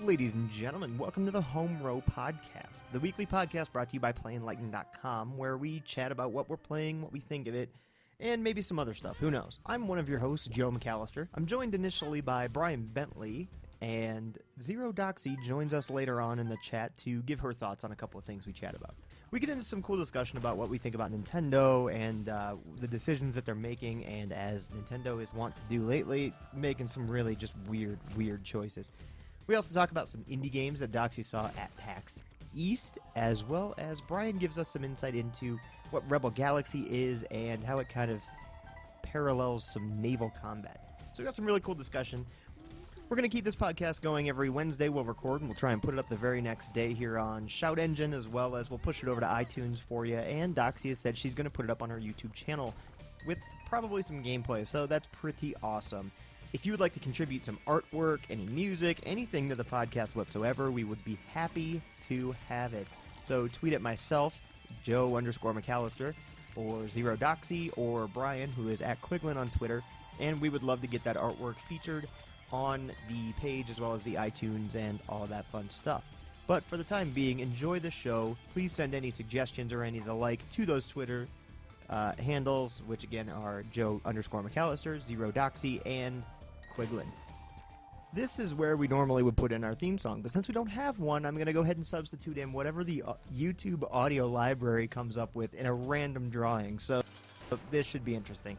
Ladies and gentlemen, welcome to the Homerow podcast, the weekly podcast brought to you by enlightens.com, where we chat about what we're playing, what we think of it, and maybe some other stuff. Who knows? I'm one of your hosts, Joe McAllister. I'm joined initially by Brian Bentley, and Zero Doxy joins us later on in the chat to give her thoughts on a couple of things we chat about. We get into some cool discussion about what we think about Nintendo and the decisions that they're making, and as Nintendo is wont to do lately, making some really just weird choices. We also talk about some indie games that Doxy saw at PAX East, as well as Brian gives us some insight into what Rebel Galaxy is and how it kind of parallels some naval combat. So we got some really cool discussion. We're going to keep this podcast going every Wednesday. We'll record and we'll try and put it up the very next day here on Shout Engine, as well as we'll push it over to iTunes for you. And Doxy has said she's going to put it up on her YouTube channel with probably some gameplay, so that's pretty awesome. If you would like to contribute some artwork, any music, anything to the podcast whatsoever, we would be happy to have it. So tweet at myself, Joe_McAllister, or Zero Doxy, or Brian, who is at Quiglin on Twitter, and we would love to get that artwork featured on the page as well as the iTunes and all that fun stuff. But for the time being, enjoy the show. Please send any suggestions or any of the like to those Twitter handles, which again are Joe_McAllister, Zero Doxy, and Quiglin. This is where we normally would put in our theme song, but since we don't have one, I'm going to go ahead and substitute in whatever the YouTube audio library comes up with in a random drawing, so this should be interesting.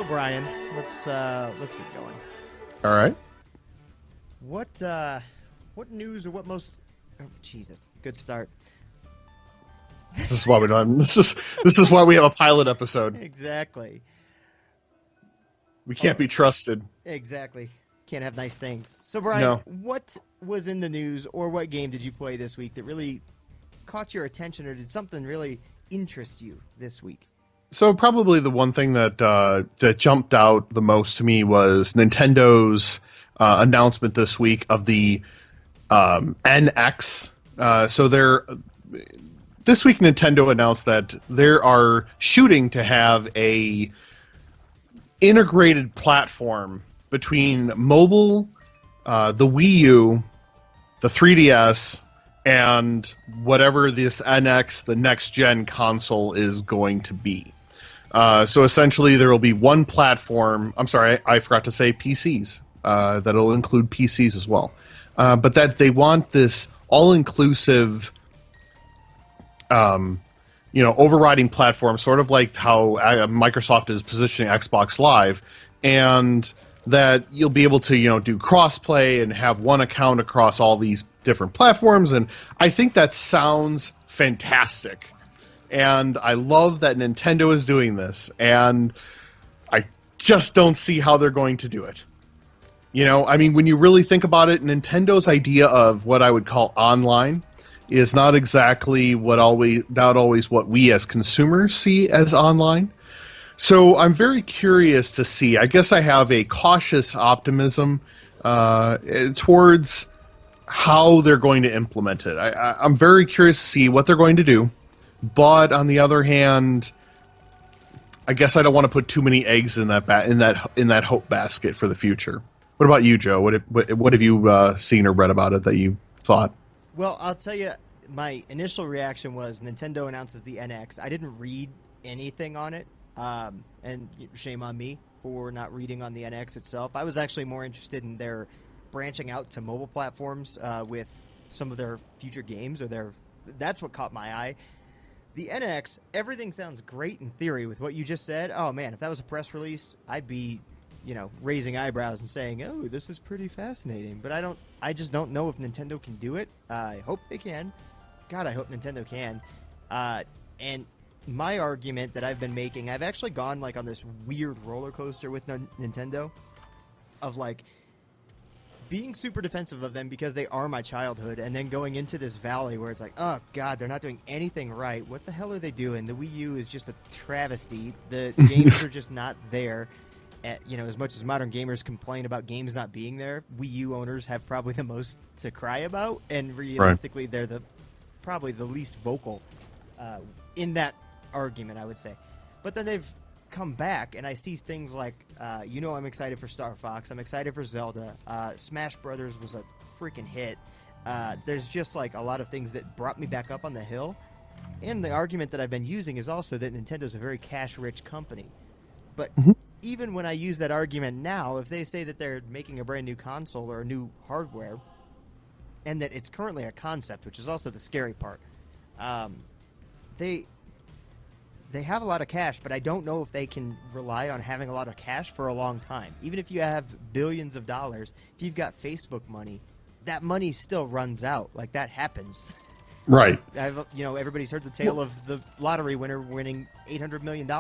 Brian, let's get going. All right. What news or what most? Oh, Jesus, good start. This is why we don't. This is why we have a pilot episode. Exactly. We can't be trusted. Exactly. Can't have nice things. So, Brian, What was in the news, or what game did you play this week that really caught your attention, or did something really interest you this week? So probably the one thing that that jumped out the most to me was Nintendo's announcement this week of the NX. This week Nintendo announced that they are shooting to have a integrated platform between mobile, the Wii U, the 3DS, and whatever this NX, the next gen console, is going to be. So essentially, there will be one platform. I'm sorry, I forgot to say PCs. That'll include PCs as well. But that they want this all-inclusive, overriding platform, sort of like how Microsoft is positioning Xbox Live, and that you'll be able to, do crossplay and have one account across all these different platforms. And I think that sounds fantastic. And I love that Nintendo is doing this, and I just don't see how they're going to do it. When you really think about it, Nintendo's idea of what I would call online is not exactly not always what we as consumers see as online. So I'm very curious to see. I guess I have a cautious optimism towards how they're going to implement it. I'm very curious to see what they're going to do. But on the other hand, I guess I don't want to put too many eggs in that hope basket for the future. What about you, Joe? What have you seen or read about it that you thought? Well, I'll tell you, my initial reaction was Nintendo announces the NX. I didn't read anything on it, and shame on me for not reading on the NX itself. I was actually more interested in their branching out to mobile platforms with some of their future games, that's what caught my eye. The NX, everything sounds great in theory with what you just said. Oh, man, if that was a press release, I'd be, raising eyebrows and saying, oh, this is pretty fascinating. But I just don't know if Nintendo can do it. I hope they can. God, I hope Nintendo can. And my argument that I've been making, I've actually gone, on this weird roller coaster with Nintendo of, being super defensive of them because they are my childhood, and then going into this valley where it's like, oh god, they're not doing anything right. What the hell are they doing? The Wii U is just a travesty. The games are just not there. As much as modern gamers complain about games not being there, Wii U owners have probably the most to cry about, and realistically, they're probably the least vocal in that argument, I would say. But then they've come back, and I see things like, I'm excited for Star Fox, I'm excited for Zelda, Smash Brothers was a freaking hit. There's just like a lot of things that brought me back up on the hill, and the argument that I've been using is also that Nintendo's a very cash-rich company. But even when I use that argument now, if they say that they're making a brand new console or a new hardware, and that it's currently a concept, which is also the scary part, they have a lot of cash, but I don't know if they can rely on having a lot of cash for a long time. Even if you have billions of dollars, if you've got Facebook money, that money still runs out. Like, that happens. Right. Everybody's heard the tale of the lottery winner winning $800 million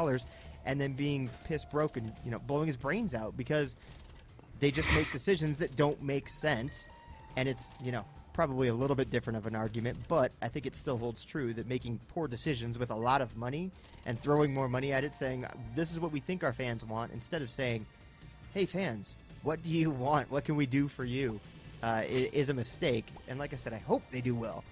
and then being pissed broke and, blowing his brains out because they just make decisions that don't make sense. And it's, probably a little bit different of an argument, but I think it still holds true that making poor decisions with a lot of money and throwing more money at it, saying, this is what we think our fans want, instead of saying, hey, fans, what do you want? What can we do for you? Is a mistake. And like I said, I hope they do well.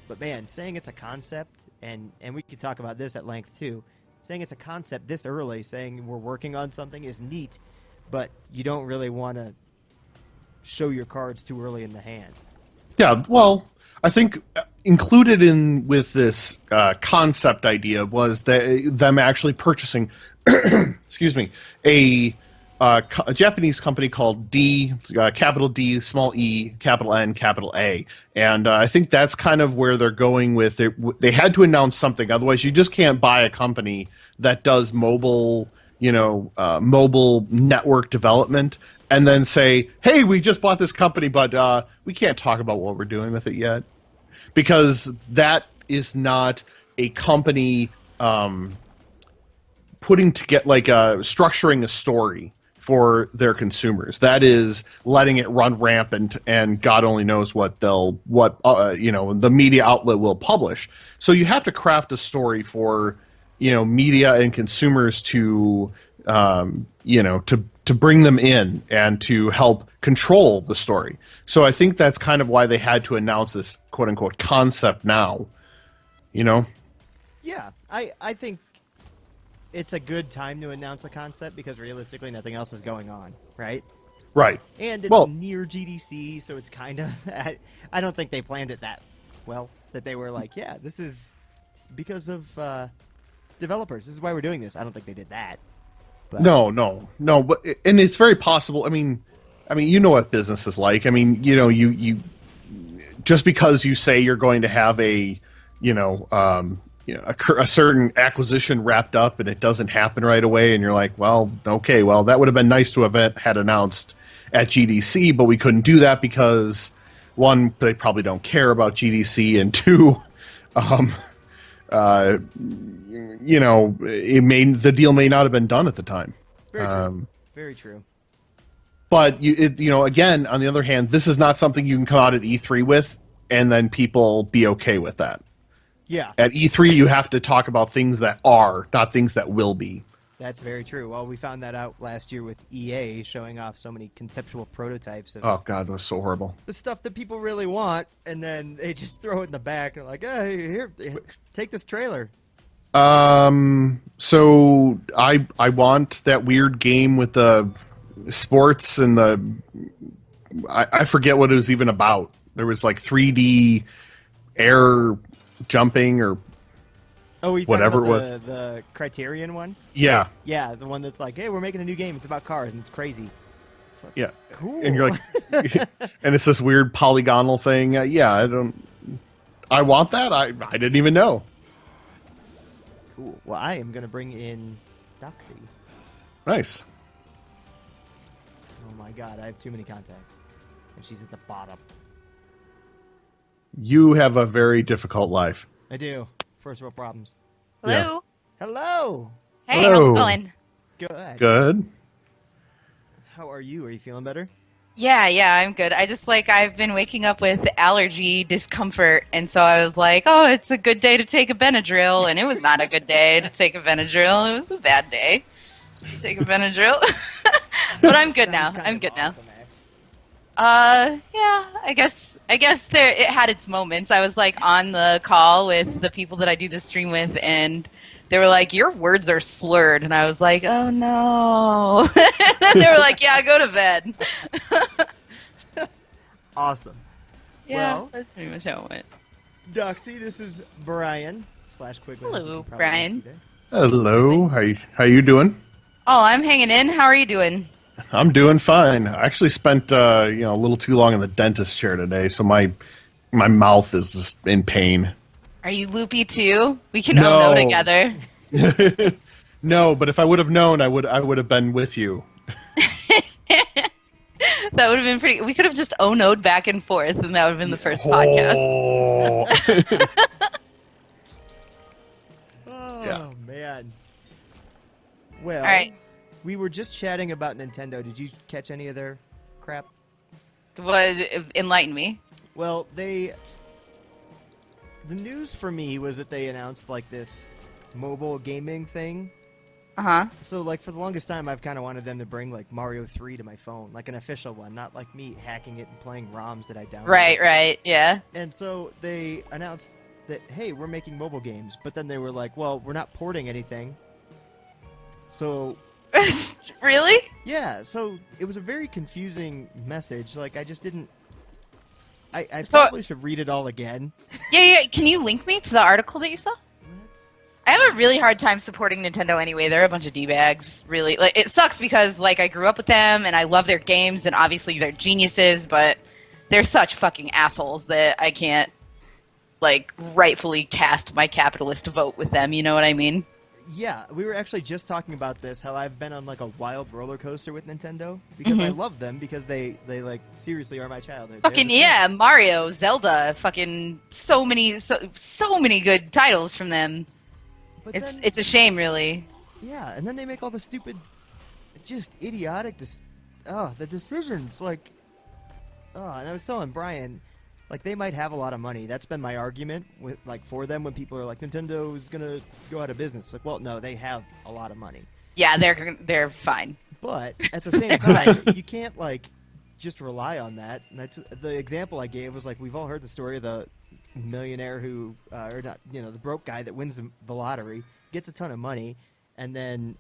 But, man, saying it's a concept, and we could talk about this at length, too, saying it's a concept this early, saying we're working on something is neat, but you don't really want to show your cards too early in the hand. Yeah, well, I think included in with this concept idea was them actually purchasing, excuse me, a Japanese company called capital D, small e, capital N, capital A. And I think that's kind of where they're going with it. They had to announce something. Otherwise, you just can't buy a company that does mobile network development and then say, hey, we just bought this company, but we can't talk about what we're doing with it yet. Because that is not a company putting together, structuring a story for their consumers. That is letting it run rampant, and God only knows what the media outlet will publish. So you have to craft a story for, media and consumers to bring them in and to help control the story. So I think that's kind of why they had to announce this quote unquote concept now. Yeah, I think it's a good time to announce a concept because realistically nothing else is going on, right? Right. And it's near GDC, so it's kind of... I don't think they planned it that well, that they were like, yeah, this is because of developers. This is why we're doing this. I don't think they did that. But. No. But, and it's very possible. I mean, you know what business is like. I mean, you just because you say you're going to have a certain acquisition wrapped up and it doesn't happen right away, and you're like, well, okay, well, that would have been nice to have had announced at GDC, but we couldn't do that because, one, they probably don't care about GDC, and two, the deal may not have been done at the time. Very true. Very true. But again, on the other hand, this is not something you can come out at E3 with and then people be okay with that. Yeah. At E3, you have to talk about things that are, not things that will be. That's very true. Well, we found that out last year with EA showing off so many conceptual prototypes of God, that was so horrible. The stuff that people really want, and then they just throw it in the back and like, hey, here, take this trailer. So I want that weird game with the sports and I forget what it was even about. There was like 3D air jumping or whatever it was. The Criterion one? Yeah. Yeah, the one that's like, hey, we're making a new game. It's about cars, and it's crazy. It's like, yeah. Cool. And you're like, and it's this weird polygonal thing. I want that. I didn't even know. Cool. Well, I am going to bring in Doxy. Nice. Oh my god, I have too many contacts. And she's at the bottom. You have a very difficult life. I do. First world problems. Hello. Yeah. Hello. Hey, Hello. how's it going? Good. Good. How are you? Are you feeling better? Yeah, I'm good. I've been waking up with allergy discomfort, and so I was like, oh, it's a good day to take a Benadryl, and it was not a good day to take a Benadryl. It was a bad day to take a Benadryl. But I'm good now. I'm good now. Awesome, actually. Yeah, I guess it had its moments. I was like on the call with the people that I do the stream with, and they were like, "Your words are slurred," and I was like, "Oh no!" And they were like, "Yeah, go to bed." Awesome. Yeah, Well, that's pretty much how it went. Doxy, this is Brian / Quigley. as you Hello, can probably Brian. see there. Hello, how you doing? Oh, I'm hanging in. How are you doing? I'm doing fine. I actually spent a little too long in the dentist chair today, so my mouth is just in pain. Are you loopy too? We can No. all know together. No, but if I would have known, I would have been with you. That would have been pretty. We could have just oh-no'd back and forth, and that would have been the first podcast. Oh, Yeah. man. Well, All right. we were just chatting about Nintendo. Did you catch any of their crap? Enlighten me. Well, the news for me was that they announced like this mobile gaming thing. Uh-huh. So like for the longest time I've kind of wanted them to bring like Mario 3 to my phone, like an official one, not like me hacking it and playing ROMs that I downloaded. Right, yeah. And so they announced that, hey, we're making mobile games, but then they were like, well, we're not porting anything. So Really? yeah, so it was a very confusing message. Like I just didn't I So- probably should read it all again. Yeah. Can you link me to the article that you saw? I have a really hard time supporting Nintendo anyway. They're a bunch of D-bags, really. Like, it sucks because, like, I grew up with them, and I love their games, and obviously they're geniuses, but they're such fucking assholes that I can't, like, rightfully cast my capitalist vote with them, you know what I mean? Yeah, we were actually just talking about this, how I've been on like a wild roller coaster with Nintendo because I love them because they like seriously are my childhood. They're Fucking the yeah, Mario, Zelda, fucking so many good titles from them. But It's then, it's a shame, really. yeah, and then they make all the stupid, just idiotic, the decisions like, and I was telling Brian, like they might have a lot of money. That's been my argument with like for them when people are like Nintendo's gonna go out of business. Like, well, no, they have a lot of money. Yeah, they're fine. But at the same time, you can't like just rely on that. And that's the example I gave was like we've all heard the story of the millionaire who, or not, the broke guy that wins the lottery, gets a ton of money, and then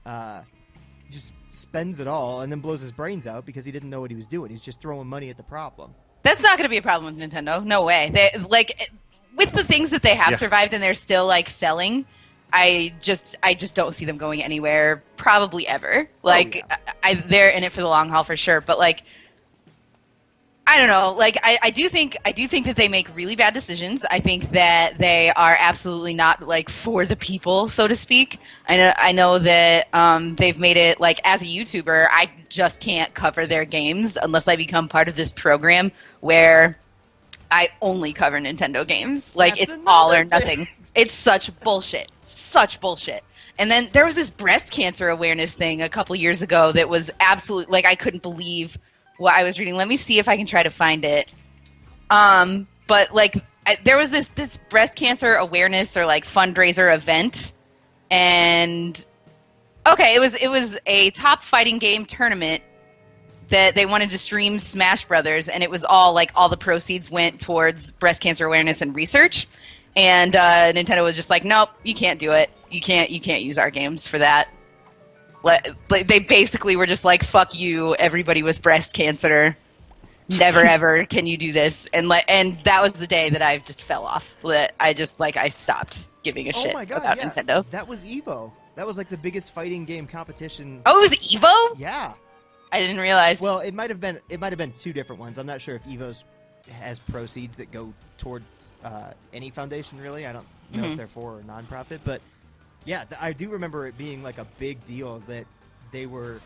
just spends it all, and then blows his brains out because he didn't know what he was doing. He's just throwing money at the problem. That's not going to be a problem with Nintendo. No way. They like with the things that they have survived and they're still like selling. I just don't see them going anywhere probably ever. Like they're in it for the long haul for sure, but like I don't know. Like I do think that they make really bad decisions. I think that they are absolutely not like for the people, so to speak. I know that they've made it like as a YouTuber, I just can't cover their games unless I become part of this program where I only cover Nintendo games. Like That's it's all or another nothing. It's such bullshit. Such bullshit. And then there was this breast cancer awareness thing a couple years ago that was absolute. Like I couldn't believe what I was reading. Let me see if I can try to find it. But like there was this breast cancer awareness or like fundraiser event, and okay, it was a top fighting game tournament that they wanted to stream Smash Brothers, and it was all the proceeds went towards breast cancer awareness and research. And Nintendo was just like, nope, you can't do it. You can't use our games for that. They basically were just like, fuck you, everybody with breast cancer. Never ever can you do this. And that was the day that I just fell off. I stopped giving a shit about Nintendo. That was EVO. That was like the biggest fighting game competition. Oh, it was EVO? Yeah. I didn't realize. Well, it might have been two different ones. I'm not sure if EVO's has proceeds that go toward any foundation really. I don't know if they're for or nonprofit, but yeah, I do remember it being like a big deal that they were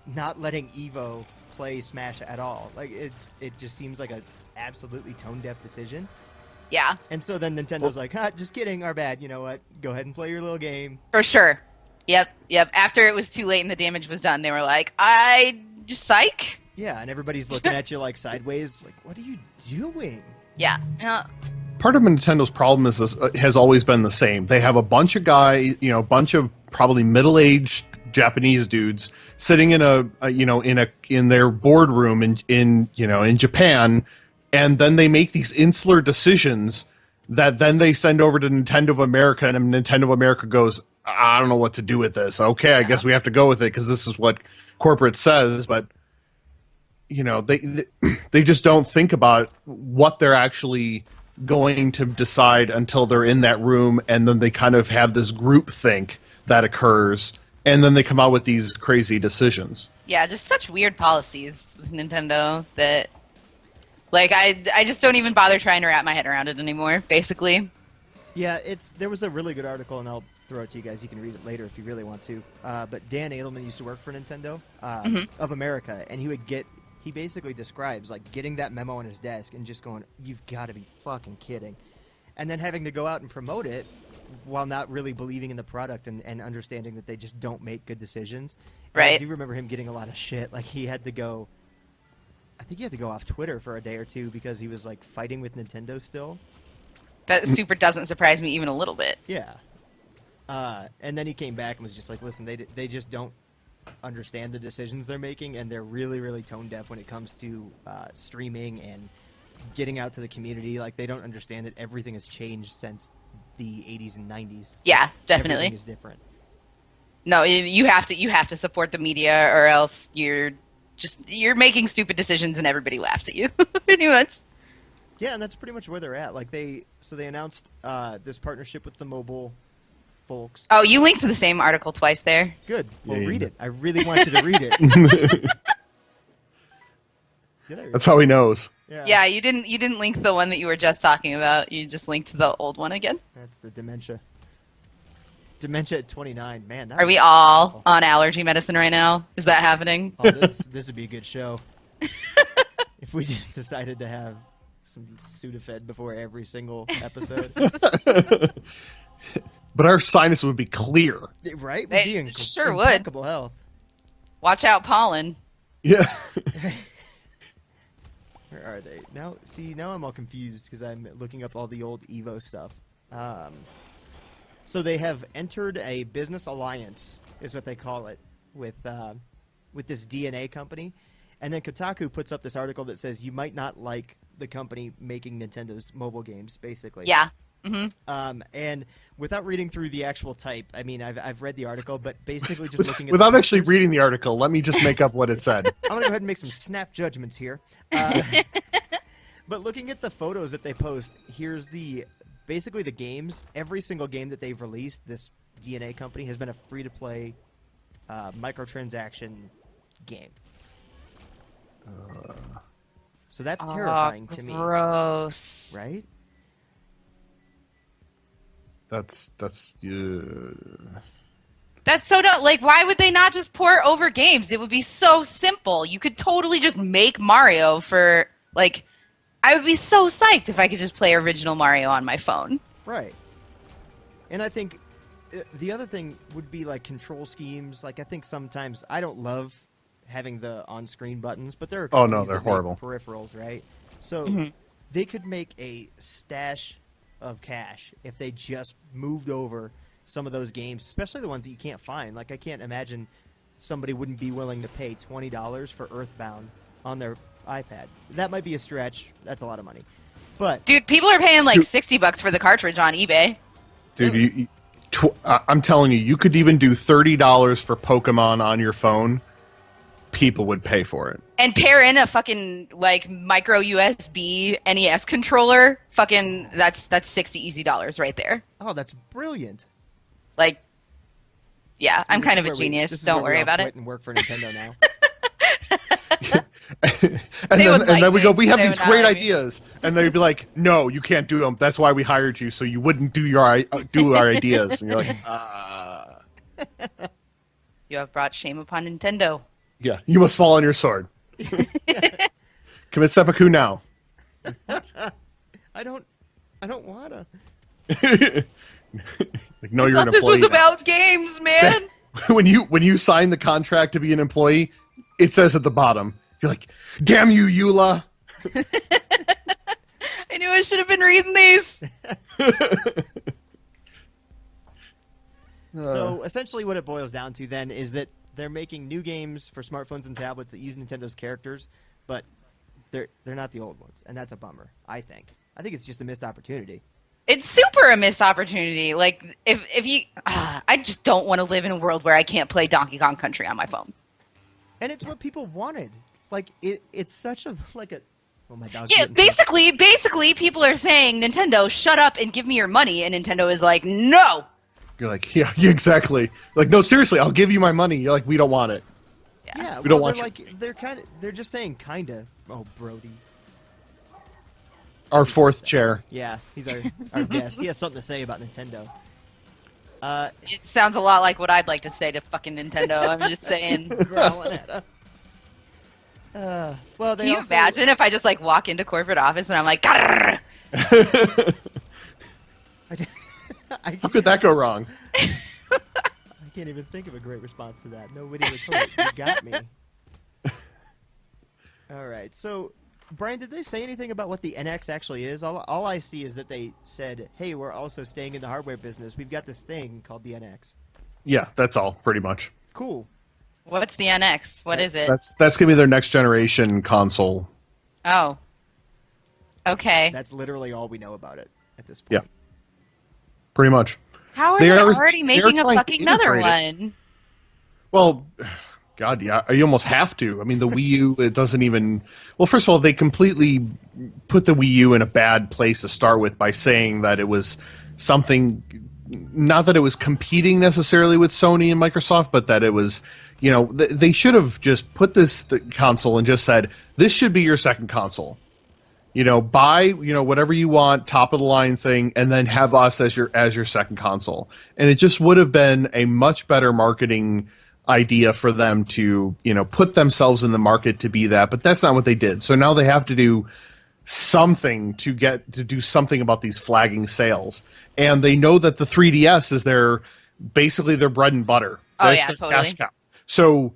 not letting EVO play Smash at all. Like it just seems like a absolutely tone-deaf decision. Yeah. And so then Nintendo's like, just kidding, our bad. You know what? Go ahead and play your little game. For sure. Yep. After it was too late and the damage was done, they were like, I just psych. Yeah, and everybody's looking at you like sideways, like, what are you doing? Yeah. Part of Nintendo's problem is has always been the same. They have a bunch of guys, a bunch of probably middle-aged Japanese dudes sitting in in their boardroom in Japan, and then they make these insular decisions that then they send over to Nintendo of America, and Nintendo of America goes, I don't know what to do with this. Okay, I guess we have to go with it because this is what corporate says, but they just don't think about what they're actually going to decide until they're in that room, and then they kind of have this group think that occurs, and then they come out with these crazy decisions. Yeah, just such weird policies with Nintendo that, like, I just don't even bother trying to wrap my head around it anymore, basically. Yeah, there was a really good article, and I'll throw it to you guys. You can read it later if you really want to. But Dan Edelman used to work for Nintendo of America, and he basically describes like getting that memo on his desk and just going, "You've got to be fucking kidding," and then having to go out and promote it while not really believing in the product and understanding that they just don't make good decisions. Right. And I do remember him getting a lot of shit. Like I think he had to go off Twitter for a day or two because he was like fighting with Nintendo still. That super doesn't surprise me even a little bit. Yeah. And then he came back and was just like, listen, they just don't understand the decisions they're making, and they're really, really tone deaf when it comes to streaming and getting out to the community. Like, they don't understand that everything has changed since the 80s and 90s. Yeah, definitely. Everything is different. No, you have to support the media, or else you're making stupid decisions and everybody laughs at you. Pretty much. Yeah, and that's pretty much where they're at. Like they announced this partnership with the mobile folks. Oh, you linked to the same article twice there. Good. Well, Yeah, read you it. I really want you to read it. Did I read That's how he knows. it? Yeah, you didn't link the one that you were just talking about. You just linked the old one again. That's the dementia. Dementia at 29. Man, that Are we was all awful. on allergy medicine right now? Is that happening? Oh, this would be a good show. If we just decided to have some Sudafed before every single episode. But our sinus would be clear. Right? They We'd be in sure would. impeccable health. Watch out, pollen. Yeah. Where are they? Now I'm all confused because I'm looking up all the old Evo stuff. So they have entered a business alliance, is what they call it, with this DeNA company. And then Kotaku puts up this article that says you might not like the company making Nintendo's mobile games, basically. Yeah. Mm-hmm. And without reading through the actual type, I mean, I've read the article, but basically just looking at Without the actually pictures- reading the article, let me just make up what it said. I'm going to go ahead and make some snap judgments here. But looking at the photos that they post, here's basically the games. Every single game that they've released, this DeNA company, has been a free-to-play microtransaction game. So that's terrifying to me, Gross. right? That's That's so dumb. Like, why would they not just port over games? It would be so simple. You could totally just make Mario for, like, I would be so psyched if I could just play original Mario on my phone. Right. And I think the other thing would be, like, control schemes. Like, I think sometimes I don't love having the on-screen buttons, but there are Oh, no, companies they're that make horrible. peripherals, right? So they could make a stash of cash if they just moved over some of those games, especially the ones that you can't find. Like, I can't imagine somebody wouldn't be willing to pay $20 for Earthbound on their iPad. That might be a stretch. That's a lot of money. But Dude, people are paying like $60 for the cartridge on eBay. Dude, I'm telling you, you could even do $30 for Pokemon on your phone. People would pay for it. And pair in a fucking, like, micro USB NES controller. Fucking, that's $60 easy dollars right there. oh, that's brilliant. Like, yeah, I'm This kind is of a where we- genius. this is Don't where we worry all about quit it. and work for Nintendo now. And then we go, we have They these would great hire me. ideas. And they'd be like, no, you can't do them. That's why we hired you, so you wouldn't do do our ideas. And you're like, You have brought shame upon Nintendo. yeah, you must fall on your sword. Commit seppuku now. I don't wanna. Like, no, I you're an thought this employee was now. about games, man. when you sign the contract to be an employee, it says at the bottom, You're like, damn you, Eula. I knew I should have been reading these. So essentially what it boils down to then is that they're making new games for smartphones and tablets that use Nintendo's characters, but they're not the old ones, and that's a bummer, I think. I think it's just a missed opportunity. It's super a missed opportunity. Like, if you... I just don't want to live in a world where I can't play Donkey Kong Country on my phone. And it's what people wanted. Like, it's such a... like a... Oh, my dog's Yeah, getting basically, people are saying, Nintendo, shut up and give me your money, and Nintendo is like, no! You're like, yeah, exactly. Like, no, seriously, I'll give you my money. You're like, we don't want it. Yeah, we don't want they're just saying kinda. Oh, Brody. Our fourth chair. Yeah, he's our guest. He has something to say about Nintendo. It sounds a lot like what I'd like to say to fucking Nintendo. I'm just saying. Growling at him. Well, Can you imagine if I just like walk into corporate office and I'm like, Grrr! How could that go wrong? I can't even think of a great response to that. Nobody retort. You got me. All right. So, Brian, did they say anything about what the NX actually is? All I see is that they said, hey, we're also staying in the hardware business. We've got this thing called the NX. Yeah, that's all, pretty much. Cool. What's the NX? What is it? That's going to be their next generation console. Oh. Okay. That's literally all we know about it at this point. Yeah. Pretty much. How are They they are- already they making are a trying to fucking another integrate one? Well, God, yeah, you almost have to. I mean, the Wii U, it doesn't even... Well, first of all, they completely put the Wii U in a bad place to start with by saying that it was something... Not that it was competing necessarily with Sony and Microsoft, but that it was... You know, they should have just put the console and just said, this should be your second console. You know, buy, you know, whatever you want, top of the line thing, and then have us as your second console. And it just would have been a much better marketing idea for them to, you know, put themselves in the market to be that, but that's not what they did. So now they have to do something to do something about these flagging sales. And they know that the 3DS is basically their bread and butter. Oh, That's yeah, their totally. cash cow. So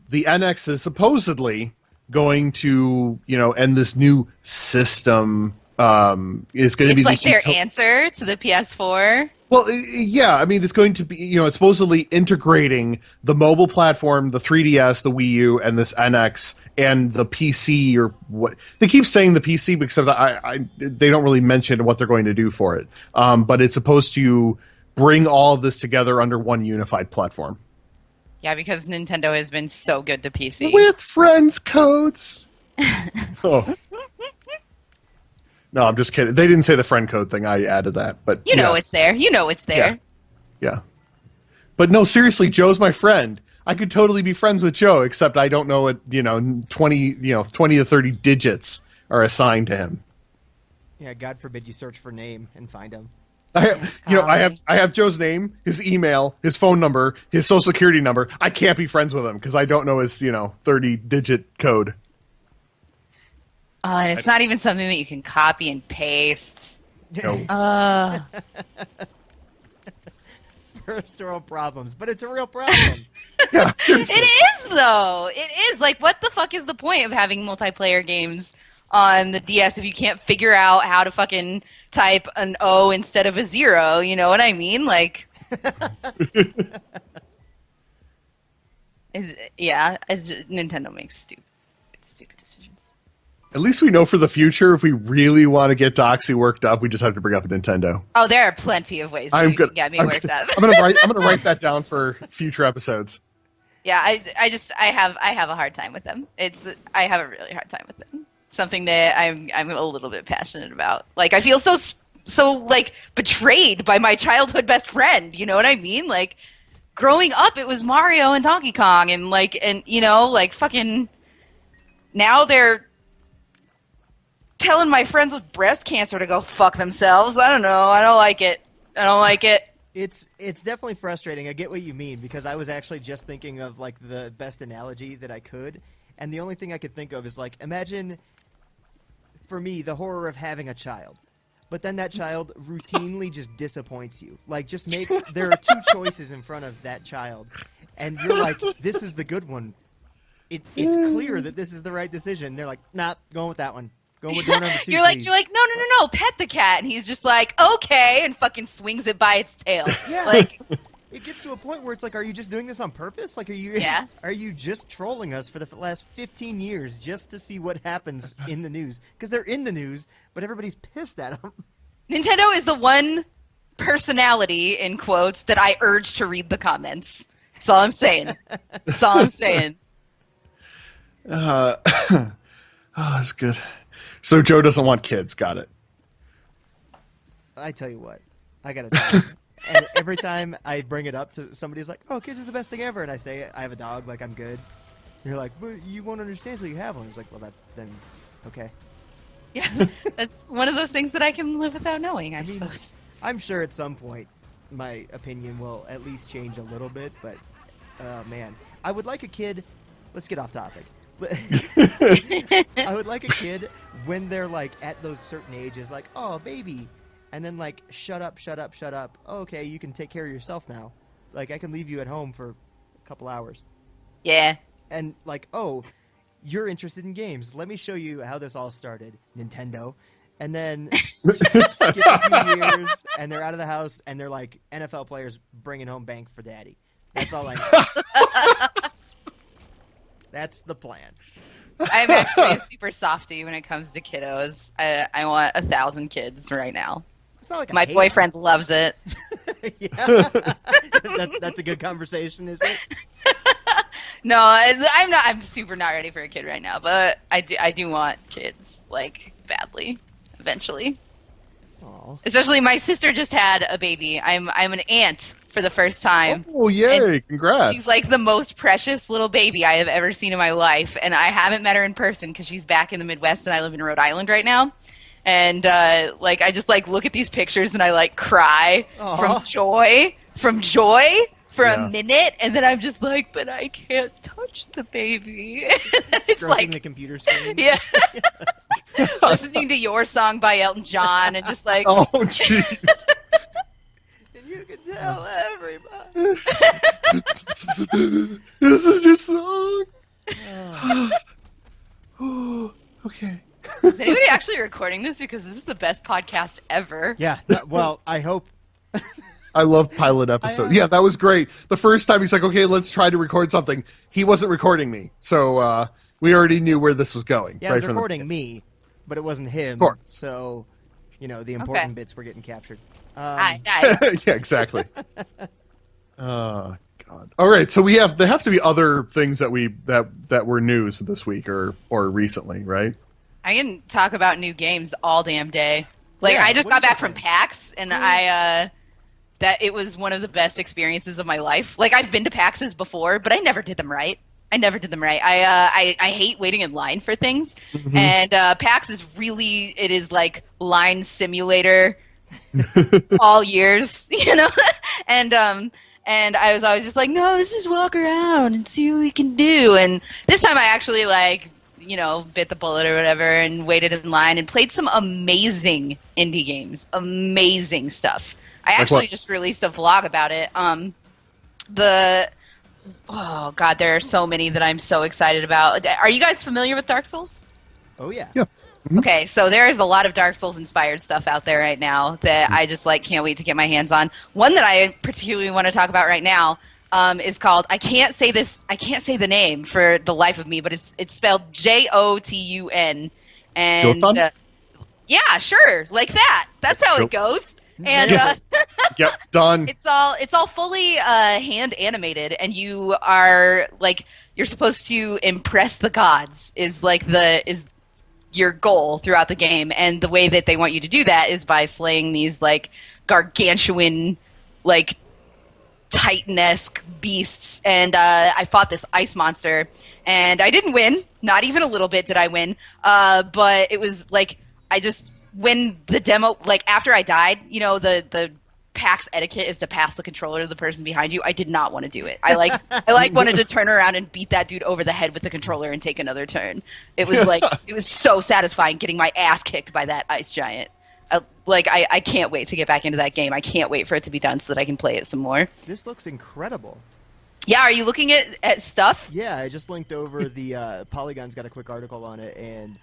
the NX is supposedly going to, you know, and this new system is going to be It's like this their answer to the PS4. Well, yeah, I mean, it's going to be, you know, it's supposedly integrating the mobile platform, the 3DS, the Wii U, and this NX, and the PC, or what they keep saying the PC, because they don't really mention what they're going to do for it. But it's supposed to bring all of this together under one unified platform. Yeah, because Nintendo has been so good to PC. With friends codes. Oh. No, I'm just kidding. They didn't say the friend code thing. I added that, but You know yes. it's there. You know it's there. Yeah. But no, seriously, Joe's my friend. I could totally be friends with Joe, except I don't know what, 20 to 30 digits are assigned to him. Yeah, God forbid you search for name and find him. I have Joe's name, his email, his phone number, his social security number. I can't be friends with him because I don't know his 30-digit code. And it's not even something that you can copy and paste. No. First world problems, but it's a real problem. Yeah, seriously. It is, though. It is. Like, what the fuck is the point of having multiplayer games on the DS if you can't figure out how to fucking type an O instead of a 0? You know what I mean? Like, Nintendo makes stupid decisions. At least we know for the future, if we really want to get Doxy worked up, we just have to bring up Nintendo. Oh, there are plenty of ways that you can get me worked up. I'm gonna write that down for future episodes. Yeah, I have a hard time with them. I have a really hard time with them. Something that I'm a little bit passionate about. Like, I feel so like betrayed by my childhood best friend. You know what I mean? Like, growing up, it was Mario and Donkey Kong, and fucking now they're telling my friends with breast cancer to go fuck themselves. I don't know. I don't like it. It's definitely frustrating. I get what you mean, because I was actually just thinking of like the best analogy that I could, and the only thing I could think of is like, imagine for me the horror of having a child, but then that child routinely just disappoints you. Like, just there are two choices in front of that child, and you're like, this is the good one. it's clear that this is the right decision. They're like, nah, going with that one. Going with door number 2. You're like, no, pet the cat, and he's just like, okay, and fucking swings it by its tail. Yeah. Like, it gets to a point where it's like, are you just doing this on purpose? Like, are you just trolling us for the last 15 years just to see what happens in the news? Because they're in the news, but everybody's pissed at them. Nintendo is the one personality, in quotes, that I urge to read the comments. That's all I'm saying. That's all I'm saying. Oh, that's good. So Joe doesn't want kids. Got it. I tell you what, I got a dog. And every time I bring it up to somebody's like, oh, kids are the best thing ever. And I say, I have a dog, like, I'm good. And you're like, but you won't understand until you have one. It's like, well, that's then okay. Yeah, that's one of those things that I can live without knowing, I suppose. I'm sure at some point my opinion will at least change a little bit, but, man, I would like a kid. Let's get off topic. I would like a kid when they're like at those certain ages, like, oh, baby, and then like, shut up. Oh, okay, you can take care of yourself now. Like, I can leave you at home for a couple hours. Yeah. And like, oh, you're interested in games. Let me show you how this all started, Nintendo. And then skip a few years, and they're out of the house, and they're like NFL players bringing home bank for daddy. That's all I know. That's the plan. I'm actually a super softie when it comes to kiddos. I want 1,000 kids right now. It's not like my boyfriend loves it. Yeah, that's a good conversation, is it? No, I'm not. I'm super not ready for a kid right now, but I do want kids, like, badly, eventually. Aww. Especially my sister just had a baby. I'm an aunt for the first time. Oh, yay! And congrats. she's like the most precious little baby I have ever seen in my life, and I haven't met her in person because she's back in the Midwest and I live in Rhode Island right now. And like, I just like look at these pictures and I like cry from joy for a minute, and then I'm just like, but I can't touch the baby. It's like the computer screen. Yeah. Listening to Your Song by Elton John and just like, oh jeez. And you can tell everybody. This is your song. Okay. Is anybody actually recording this? Because this is the best podcast ever. Yeah. Well, I hope. I love pilot episode. Yeah, that was great. The first time he's like, okay, let's try to record something. He wasn't recording me. So we already knew where this was going. Yeah, he was recording me, but it wasn't him. Of course. So, you know, the important bits were getting captured. Nice. Yeah, exactly. God. All right, so there have to be other things that were news this week or recently, right? I can talk about new games all damn day. Like, Yeah, I just what got are you back from PAX, and that it was one of the best experiences of my life. Like, I've been to PAXs before, but I never did them right. I hate waiting in line for things, and PAX is really, it is like line simulator all years, you know? And I was always just like, no, let's just walk around and see what we can do. And this time I actually, like, you know, bit the bullet or whatever and waited in line and played some amazing indie games. Amazing stuff. I actually just released a vlog about it. Oh, God, there are so many that I'm so excited about. Are you guys familiar with Dark Souls? Oh, yeah. Yeah. Mm-hmm. Okay, so there is a lot of Dark Souls inspired stuff out there right now that I just like can't wait to get my hands on. One that I particularly want to talk about right now is called, I can't say the name for the life of me, but it's spelled Jotun. And Jotun? yeah, sure, like that. That's how it goes. And yep, done. It's all fully hand animated, and you are like, you're supposed to impress the gods is your goal throughout the game, and the way that they want you to do that is by slaying these like gargantuan, like Titan-esque beasts. And I fought this ice monster, and I didn't win. Not even a little bit did I win. But it was like when the demo, like after I died, you know, the PAX etiquette is to pass the controller to the person behind you. I did not want to do it. I wanted to turn around and beat that dude over the head with the controller and take another turn. It was like, it was so satisfying getting my ass kicked by that ice giant. I can't wait to get back into that game. I can't wait for it to be done so that I can play it some more. This looks incredible. Yeah, are you looking at stuff? Yeah, I just linked over the Polygon's got a quick article on it, and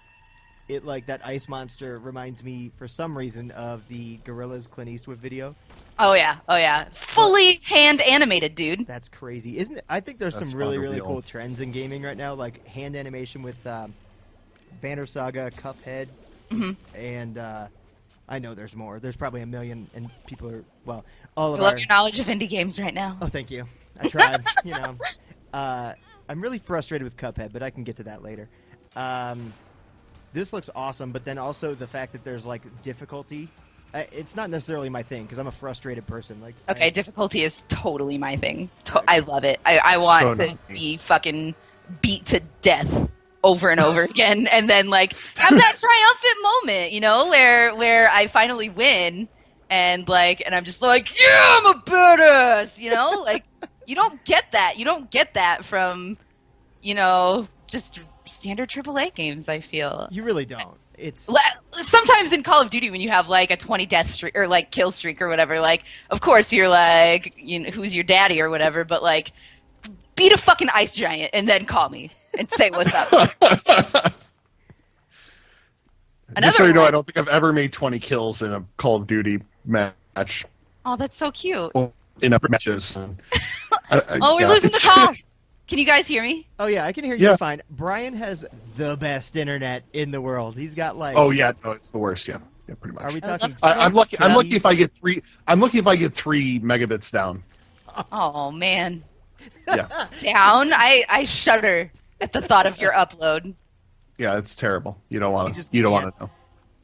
it like that ice monster reminds me for some reason of the Gorillaz Clint Eastwood video. Oh yeah, fully hand animated, dude. That's crazy, isn't it? I think there's That's some really unreal. cool trends in gaming right now, like hand animation with Banner Saga, Cuphead, and I know there's more. There's probably a million, and people are all I of love our. your knowledge of indie games right now. Oh, thank you. I tried. I'm really frustrated with Cuphead, but I can get to that later. This looks awesome, but then also the fact that there's like difficulty. It's not necessarily my thing because I'm a frustrated person. Like, Okay, difficulty is totally my thing. I love it. I want So to be fucking beat to death over and over again, and then like have that triumphant moment, you know, where I finally win, and I'm just like, yeah, I'm a badass, you know, like you don't get that. You don't get that from, just standard AAA games. I feel You really don't. It's sometimes in Call of Duty when you have like a 20 death streak or like kill streak or whatever, like of course you're like, who's your daddy or whatever, but like beat a fucking ice giant and then call me and say what's up. Just so you know, one. I don't think I've ever made 20 kills in a Call of Duty match. Oh, that's so cute. Well, in other matches. Oh, we're losing the call. Can you guys hear me? Oh yeah, I can hear you Yeah. fine. Brian has the best internet in the world. He's got like. Oh yeah, no, it's the worst. Yeah, pretty much. Are we I would talking? love to- I'm lucky. I'm lucky 70s? if I get three. I'm lucky if I get 3 megabits down. Oh man, Yeah, down. I shudder at the thought of your upload. yeah, it's terrible. You don't want You to. just You don't can't. want to know.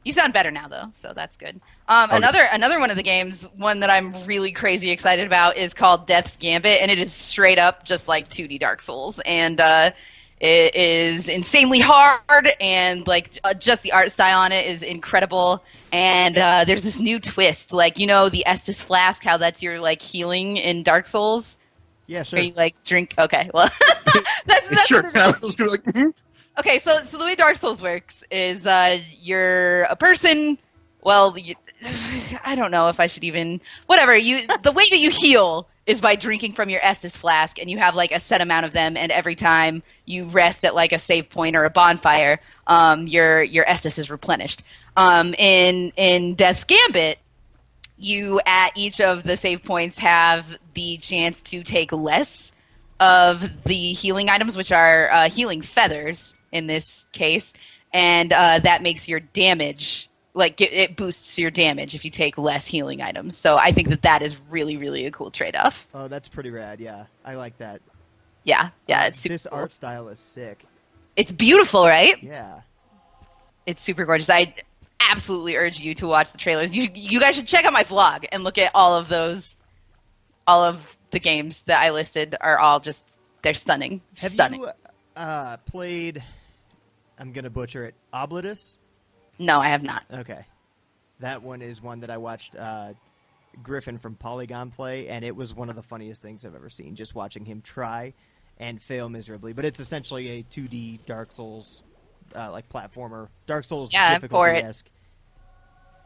You sound better now, though, so that's good. Another one of the games, one that I'm really crazy excited about, is called Death's Gambit, and it is straight up just like 2D Dark Souls, and it is insanely hard, and just the art style on it is incredible. And there's this new twist, the Estus Flask, how that's your healing in Dark Souls. Yeah, sure. Where you drink. Okay, well, that's Sure. what it I is. was gonna be like, mhm. Okay, so the way Dark Souls works is you're a person. Well, I don't know if I should even. Whatever. The way that you heal is by drinking from your Estus flask, and you have a set amount of them. And every time you rest at a save point or a bonfire, your Estus is replenished. In Death's Gambit, you at each of the save points have the chance to take less of the healing items, which are healing feathers in this case, and that makes your damage, it boosts your damage if you take less healing items. So I think that is really, really a cool trade-off. Oh, that's pretty rad. Yeah, I like that. Yeah, it's super This cool. art style is sick. It's beautiful, right? Yeah. It's super gorgeous. I absolutely urge you to watch the trailers. You guys should check out my vlog and look at all of the games that I listed are all just, they're stunning. Have Stunning. you played? I'm gonna butcher it. Oblitus. No, I have not. Okay, that one is one that I watched Griffin from Polygon play, and it was one of the funniest things I've ever seen. Just watching him try and fail miserably, but it's essentially a 2D Dark Souls platformer. Dark Souls Yeah, for it. difficulty-esque.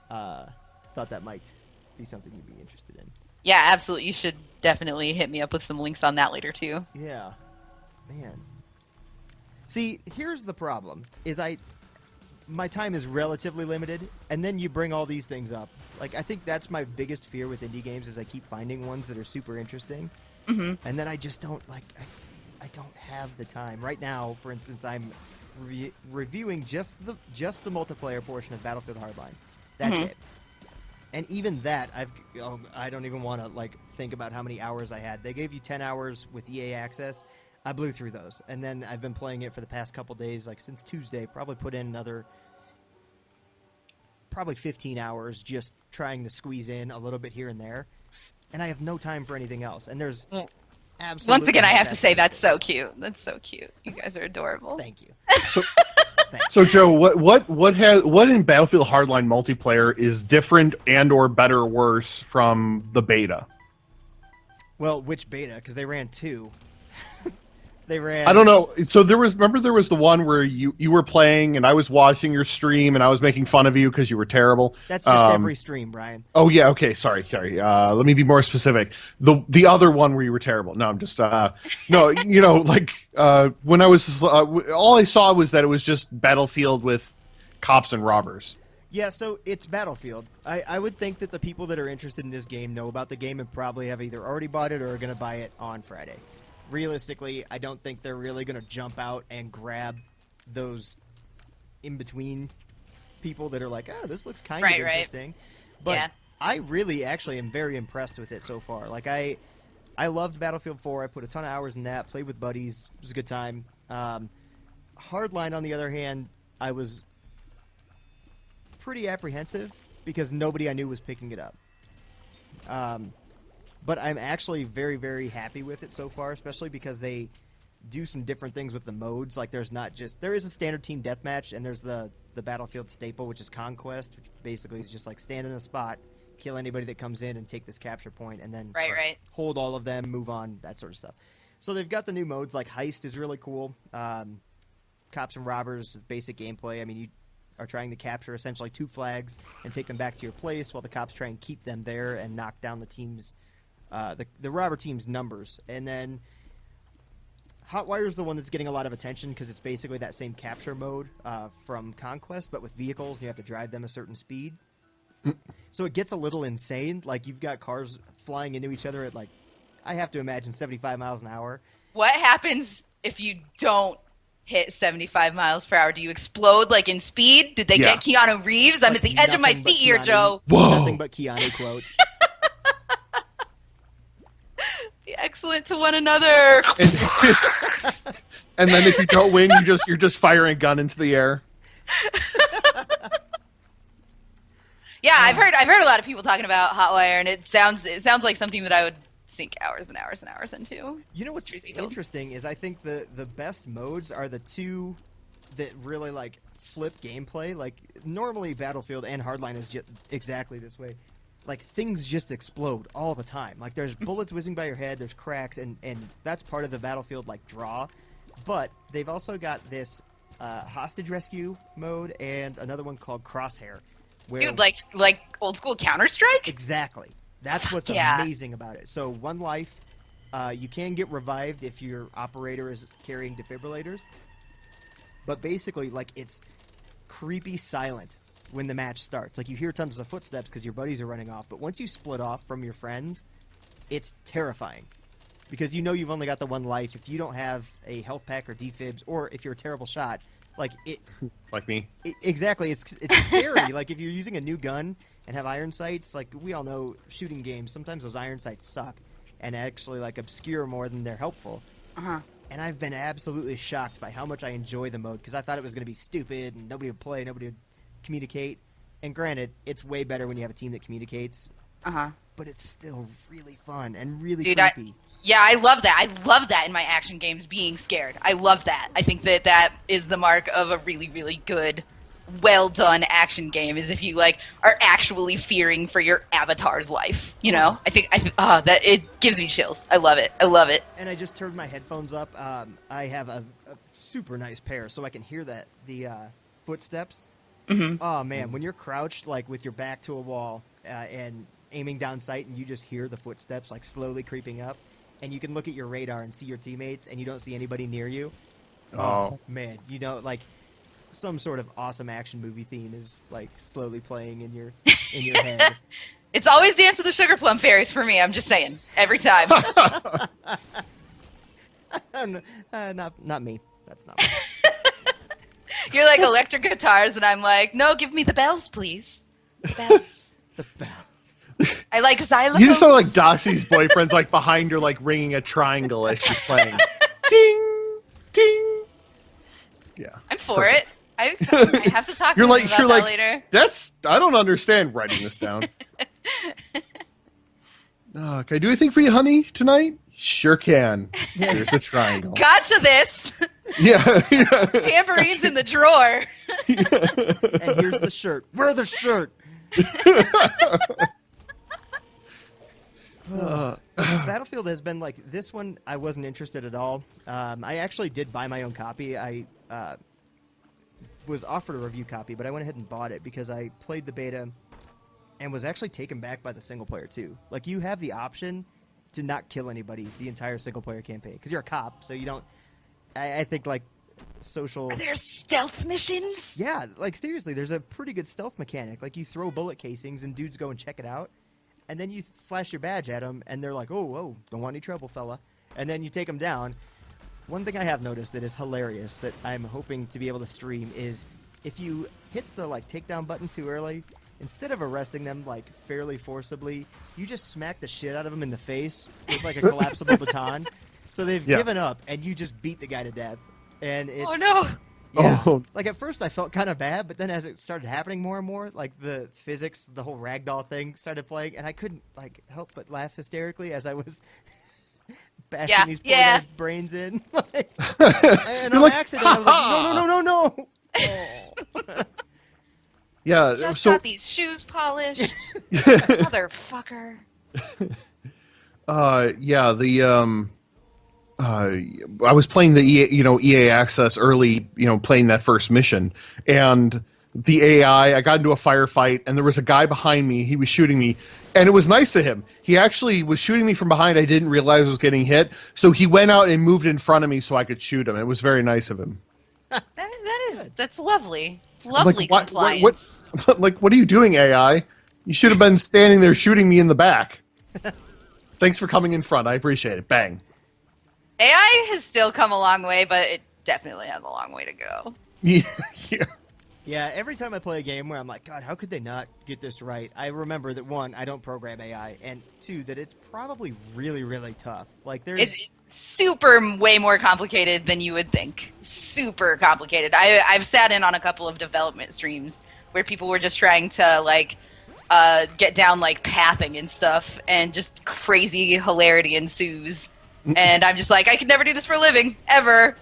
Thought that might be something you'd be interested in. Yeah, absolutely. You should definitely hit me up with some links on that later too. Yeah, man. See, here's the problem: my time is relatively limited, and then you bring all these things up. I think that's my biggest fear with indie games is I keep finding ones that are super interesting, and then I just don't I don't have the time right now. For instance, I'm reviewing just the multiplayer portion of Battlefield Hardline. That's it. And even that, I don't even want to think about how many hours I had. They gave you 10 hours with EA Access. I blew through those, and then I've been playing it for the past couple days, since Tuesday. Probably put in another, 15 hours just trying to squeeze in a little bit here and there. And I have no time for anything else. And there's absolutely. Once again, I no have to say best that's so cute. That's so cute. You guys are adorable. Thank you. So Joe, what in Battlefield Hardline multiplayer is different and or better or worse from the beta? Well, which beta? Because they ran 2. They ran. I don't know. So there was the one where you were playing and I was watching your stream and I was making fun of you because you were terrible. That's just every stream, Brian. Oh yeah, okay, sorry. Let me be more specific. The other one where you were terrible. No, I'm just no. When I was all I saw was that it was just Battlefield with cops and robbers. Yeah, so it's Battlefield. I would think that the people that are interested in this game know about the game and probably have either already bought it or are going to buy it on Friday. Realistically, I don't think they're really going to jump out and grab those in-between people that are like, oh, this looks kind of interesting. But yeah. I really actually am very impressed with it so far. Like, I loved Battlefield 4. I put a ton of hours in that, played with buddies. It was a good time. Hardline, on the other hand, I was pretty apprehensive because nobody I knew was picking it up. But I'm actually very, very happy with it so far, especially because they do some different things with the modes. Like, there is a standard team deathmatch, and there's the Battlefield staple, which is Conquest, which basically is just like stand in a spot, kill anybody that comes in, and take this capture point, and then hold all of them, move on, that sort of stuff. So they've got the new modes, like Heist is really cool. Cops and Robbers, basic gameplay. I mean, you are trying to capture essentially 2 flags and take them back to your place while the cops try and keep them there and knock down the team's the robber team's numbers. And then Hotwire is the one that's getting a lot of attention because it's basically that same capture mode from Conquest, but with vehicles, and you have to drive them a certain speed. So it gets a little insane. Like, you've got cars flying into each other at, like, I have to imagine 75 miles an hour. What happens if you don't hit 75 miles per hour? Do you explode, like, in speed? Did they get Keanu Reeves? I'm at the edge of my seat here, Joe. Whoa. Nothing but Keanu quotes. Be excellent to one another. And then if you don't win, you're just firing a gun into the air. Yeah, I've heard a lot of people talking about Hotwire, and it sounds like something that I would sink hours and hours and hours into. You know what's interesting is I think the best modes are the two that really, like, flip gameplay. Like, normally Battlefield and Hardline is just exactly this way. Like, things just explode all the time. Like, there's bullets whizzing by your head, there's cracks, and that's part of the Battlefield, like, draw. But they've also got this hostage rescue mode and another one called Crosshair. Where, dude, like old school Counter-Strike? Exactly. That's what's amazing about it. So, 1 life, you can get revived if your operator is carrying defibrillators. But basically, like, it's creepy silent when the match starts. Like, you hear tons of footsteps because your buddies are running off. But once you split off from your friends, it's terrifying. Because you know you've only got the 1 life. If you don't have a health pack or defibs, or if you're a terrible shot, like it... Like me. Exactly. It's scary. Like, if you're using a new gun and have iron sights, like, we all know shooting games, sometimes those iron sights suck and actually, like, obscure more than they're helpful. Uh-huh. And I've been absolutely shocked by how much I enjoy the mode, because I thought it was going to be stupid and nobody would play, nobody would communicate. And granted, it's way better when you have a team that communicates. Uh-huh. But it's still really fun and really creepy. I love that. I love that in my action games, being scared. I love that. I think that is the mark of a really, really good, well-done action game, is if you, like, are actually fearing for your avatar's life. You know? I think that it gives me chills. I love it. I love it. And I just turned my headphones up. I have a super nice pair, so I can hear the footsteps. Mm-hmm. Oh, man, when you're crouched, like, with your back to a wall and aiming down sight, and you just hear the footsteps, like, slowly creeping up, and you can look at your radar and see your teammates, and you don't see anybody near you. Oh, man, you know, like, some sort of awesome action movie theme is, like, slowly playing in your head. It's always Dance with the Sugar Plum Fairies for me, I'm just saying. Every time. Not me. That's not me. You're like electric guitars, and I'm like, no, give me the bells, please. The bells. The bells. I like xylophones. You just sound like Doxy's boyfriend's, like, behind her, like, ringing a triangle as she's playing. Ding! Ding! Yeah. I'm for it. I have to talk to him about that later. I don't understand writing this down. Can I do anything for you, honey, tonight? Sure can. There's a triangle. Gotcha this. Yeah. Tambourine's in the drawer. And here's the shirt. Wear the shirt. Battlefield has been like this one. I wasn't interested at all. I actually did buy my own copy. I was offered a review copy, but I went ahead and bought it because I played the beta and was actually taken back by the single player too. Like, you have the option to not kill anybody the entire single player campaign because you're a cop, so you don't. I think like social. Are there stealth missions? Yeah, like seriously, there's a pretty good stealth mechanic. Like, you throw bullet casings and dudes go and check it out, and then you flash your badge at them, and they're like, "Oh, whoa, don't want any trouble, fella," and then you take them down. One thing I have noticed that is hilarious that I'm hoping to be able to stream is if you hit the like takedown button too early, instead of arresting them like fairly forcibly, you just smack the shit out of them in the face with like a collapsible baton. So they've given up, and you just beat the guy to death. And it's, oh no! Yeah. Oh. Like, at first I felt kind of bad, but then as it started happening more and more, like the physics, the whole ragdoll thing started playing, and I couldn't like help but laugh hysterically as I was bashing these poor guys' brains in. Like, and on accident, I was like, no. Oh. Yeah, just got these shoes polished, motherfucker. I was playing the EA Access early, playing that first mission, and the AI, I got into a firefight, and there was a guy behind me. He was shooting me, and it was nice of him. He actually was shooting me from behind. I didn't realize I was getting hit, so he went out and moved in front of me so I could shoot him. It was very nice of him. That's lovely. Lovely compliance. What are you doing, AI? You should have been standing there shooting me in the back. Thanks for coming in front. I appreciate it. Bang. AI has still come a long way, but it definitely has a long way to go. Yeah, every time I play a game where I'm like, God, how could they not get this right? I remember that, one, I don't program AI, and two, that it's probably really, really tough. Like, it's super way more complicated than you would think. Super complicated. I've sat in on a couple of development streams where people were just trying to get down pathing and stuff, and just crazy hilarity ensues. And I'm just like, I could never do this for a living, ever.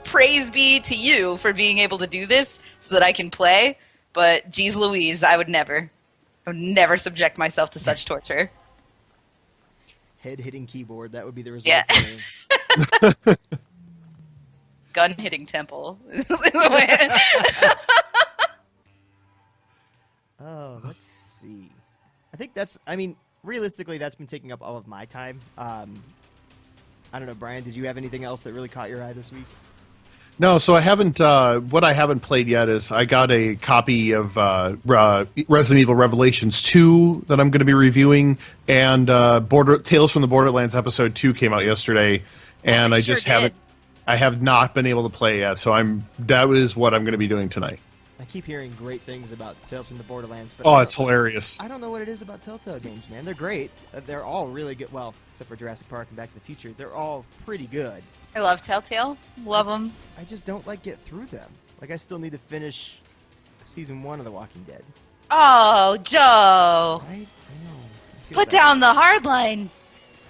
Praise be to you for being able to do this so that I can play. But geez Louise, I would never subject myself to such torture. Head-hitting keyboard, that would be the result. Yeah. Gun-hitting temple. Oh, let's see. I think realistically, that's been taking up all of my time. I don't know, Brian, did you have anything else that really caught your eye this week? No, so I haven't. What I haven't played yet is I got a copy of Resident Evil Revelations 2 that I'm going to be reviewing, and Tales from the Borderlands Episode 2 came out yesterday, and I just haven't. I have not been able to play yet, so that is what I'm going to be doing tonight. I keep hearing great things about Tales from the Borderlands. But it's hilarious. I don't know what it is about Telltale games, man. They're great. They're all really good. Well, except for Jurassic Park and Back to the Future. They're all pretty good. I love Telltale. Love them. I just don't get through them. I still need to finish Season 1 of The Walking Dead. Oh, Joe. Right? I know. Put down the Hardline.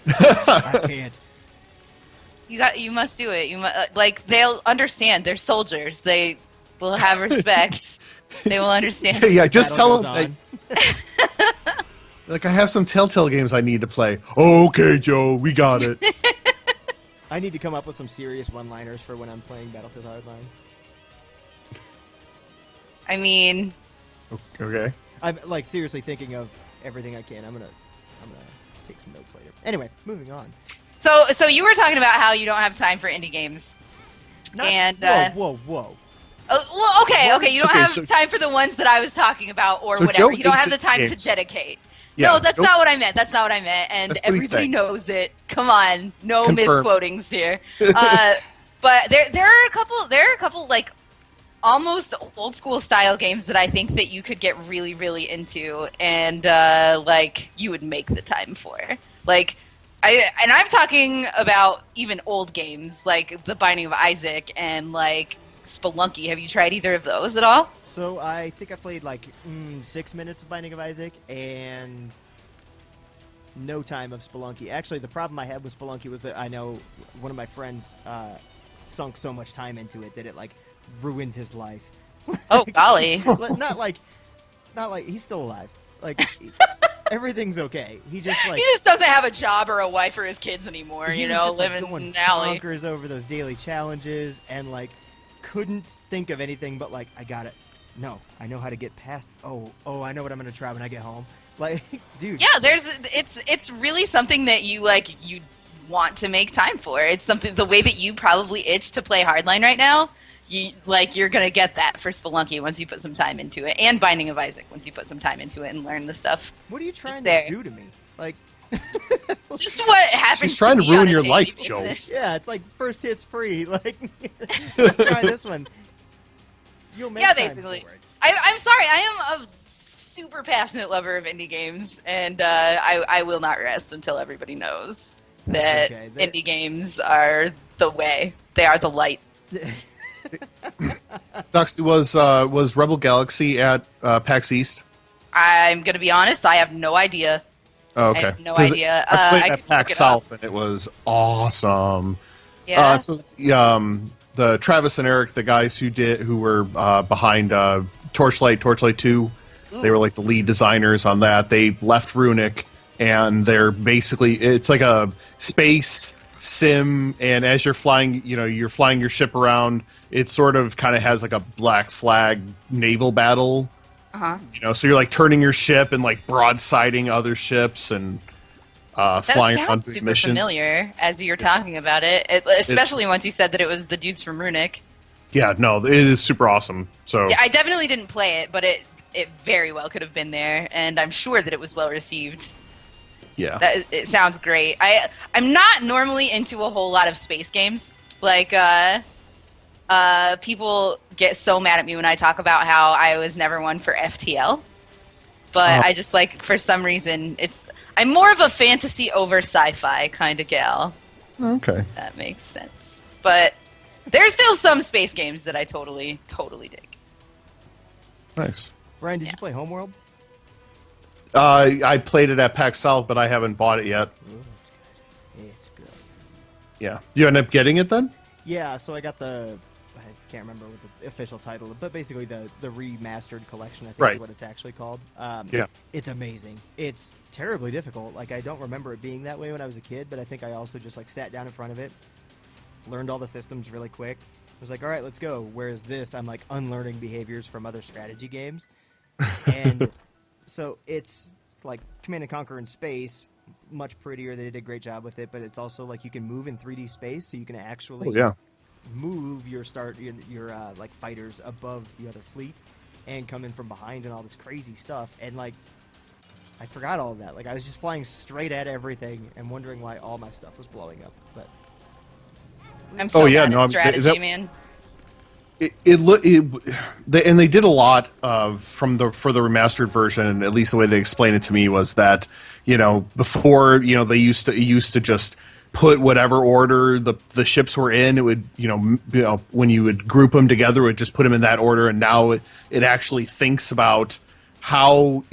I can't. You must do it. They'll understand. They're soldiers. They will have respect. They will understand. Yeah, just tell them. I have some Telltale games I need to play. Okay, Joe, we got it. I need to come up with some serious one-liners for when I'm playing Battlefield Hardline. I mean... Okay. I'm, seriously thinking of everything I can. I'm gonna take some notes later. Anyway, moving on. So you were talking about how you don't have time for indie games. Whoa. Well, okay. You don't have time for the ones that I was talking about, or whatever. Joe You don't have the time to dedicate. Yeah, no, that's not what I meant. That's not what I meant. And everybody knows it. Come on, no misquotings here. But there are a couple almost old school style games that I think that you could get really, really into, and you would make the time for. I'm talking about even old games like The Binding of Isaac and Spelunky. Have you tried either of those at all? So I think I played 6 minutes of Binding of Isaac and no time of Spelunky. Actually, the problem I had with Spelunky was that I know one of my friends sunk so much time into it that it ruined his life. Oh golly! not like he's still alive. everything's okay. He just he just doesn't have a job or a wife or his kids anymore. he You was know, just, like, living going in an alley. bonkers over those daily challenges and like couldn't think of anything but like I got it. No, I know how to get past. Oh, I know what I'm gonna try when I get home. Like, dude. Yeah, it's really something that you want to make time for. It's something the way that you probably itch to play Hardline right now. You're gonna get that for Spelunky once you put some time into it, and Binding of Isaac once you put some time into it and learn the stuff. What are you trying to do to me? Like, just what happens. She's trying to me ruin on a your daily life, basis. Joe. yeah, it's like first hit's free. Like, let's try this one. You'll make Yeah, time basically. for it. I'm sorry. I am a super passionate lover of indie games, and I will not rest until everybody knows that okay. indie games are the way. They are the light. Doxy, was Rebel Galaxy at PAX East? I'm gonna be honest. I have no idea. Oh, okay. I have no 'Cause idea. I played I at can look PAX it up. South, and it was awesome. Yeah. The Travis and Eric, the guys who were behind Torchlight 2, they were like the lead designers on that. They left Runic, and they're basically it's like a space sim, and as you're flying, you're flying your ship around. It sort of kind of has like a Black Flag naval battle. So you're like turning your ship and like broadsiding other ships and flying that on sounds super missions. familiar as you're talking about it, especially once you said that it was the dudes from Runic. Yeah, no, it is super awesome. So Yeah, I definitely didn't play it, but it very well could have been there, and I'm sure that it was well received. yeah, It sounds great. I'm not normally into a whole lot of space games. Like, people get so mad at me when I talk about how I was never one for FTL. But I just for some reason, I'm more of a fantasy over sci-fi kind of gal. okay. If that makes sense. But there's still some space games that I totally dig. Nice. Brian, did you play Homeworld? I played it at PAX South, but I haven't bought it yet. Ooh, it's good. It's good. Yeah, you end up getting it then? Yeah, so I got I can't remember what the official title, but basically the remastered collection, I think is what it's actually called. Yeah. It's amazing. It's terribly difficult. Like, I don't remember it being that way when I was a kid, but I think I also just sat down in front of it, learned all the systems really quick. I was like, all right, let's go. Whereas this, I'm unlearning behaviors from other strategy games. And so it's like Command and Conquer in space, much prettier. They did a great job with it, but it's also you can move in 3D space, so you can actually move your fighters above the other fleet and come in from behind and all this crazy stuff. And I forgot all of that. I was just flying straight at everything and wondering why all my stuff was blowing up. But I'm so bad at strategy, man. And they did a lot for the remastered version. At least the way they explained it to me was that before they used to just put whatever order the ships were in. It would when you would group them together, it would just put them in that order. And now it actually thinks about how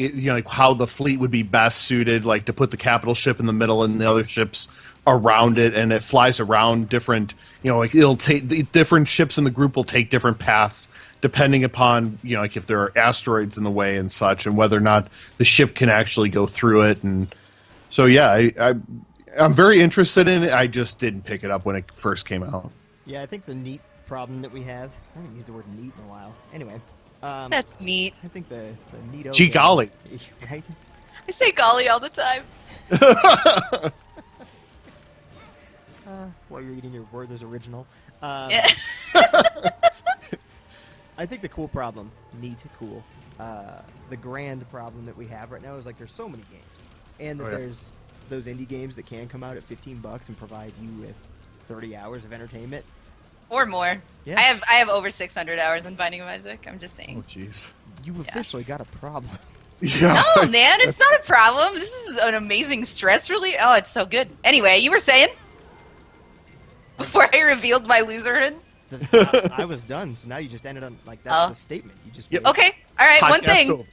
how the fleet would be best suited, to put the capital ship in the middle and the other ships around it, and it flies around different. It'll take different ships in the group will take different paths depending upon if there are asteroids in the way and such, and whether or not the ship can actually go through it. And so I'm very interested in it. I just didn't pick it up when it first came out. yeah, I think the neat problem that we have. I haven't used the word neat in a while. Anyway, That's neat. I think the neato. Gee golly. Right? I say golly all the time. While you're eating your Werther's original. Yeah. I think the cool problem, neat, cool. The grand problem that we have right now is there's so many games, and that there's those indie games that can come out at $15 and provide you with 30 hours of entertainment. Or more. Yeah. I have over 600 hours in Binding of Isaac. I'm just saying. Oh jeez. You officially got a problem. Yeah. No, man, it's not a problem. This is an amazing stress relief. Oh, it's so good. Anyway, you were saying? Before I revealed my loserhood? I was done, so now you just ended on that's the statement. You just Okay. All right. Podcast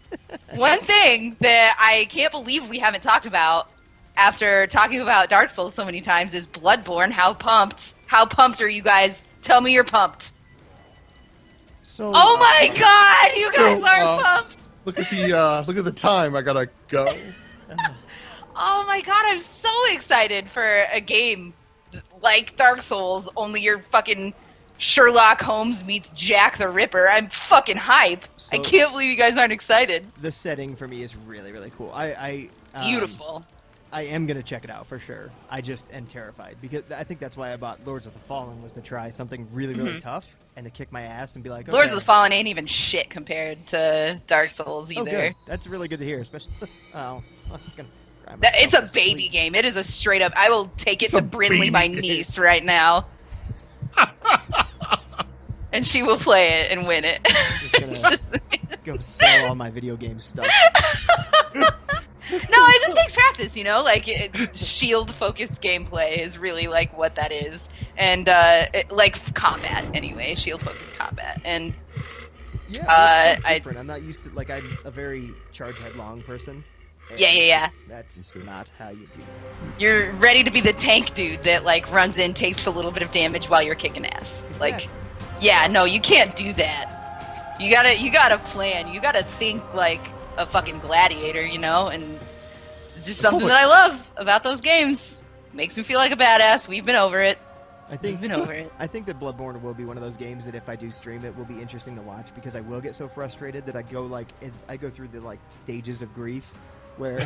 One thing that I can't believe we haven't talked about after talking about Dark Souls so many times is Bloodborne. How pumped? How pumped are you guys? Tell me you're pumped. So, Oh my God! You guys are pumped. Look at the time. I gotta go. Oh my god, I'm so excited for a game like Dark Souls, only you're fucking Sherlock Holmes meets Jack the Ripper. I'm fucking hype. I can't believe you guys aren't excited. The setting for me is really, really cool. Beautiful. I am going to check it out for sure. I just am terrified because I think that's why I bought Lords of the Fallen, was to try something really, really tough and to kick my ass and be like, okay. Lords of the Fallen ain't even shit compared to Dark Souls either. Good. That's really good to hear, especially... Oh, it's a baby game. It is a straight up... I will take it to Brinley, my niece, right now. And she will play it and win it. Just gonna go sell all my video game stuff. No, it just takes practice, you know? Like, shield-focused gameplay is really, like, what that is. And, like, combat, anyway. Shield-focused combat. And, yeah, it's different. I'm not used to... Like, I'm a very charge-headlong person. Yeah. That's not how you do it. You're ready to be the tank dude that, like, runs in, takes a little bit of damage while you're kicking ass. Exactly. Like, yeah, no, you can't do that. You gotta plan. You gotta think like a fucking gladiator, you know? And it's just something that I love about those games. Makes me feel like a badass. We've been over it. We've been over it. I think that Bloodborne will be one of those games that if I do stream it will be interesting to watch, because I will get so frustrated that I go through the, like, stages of grief where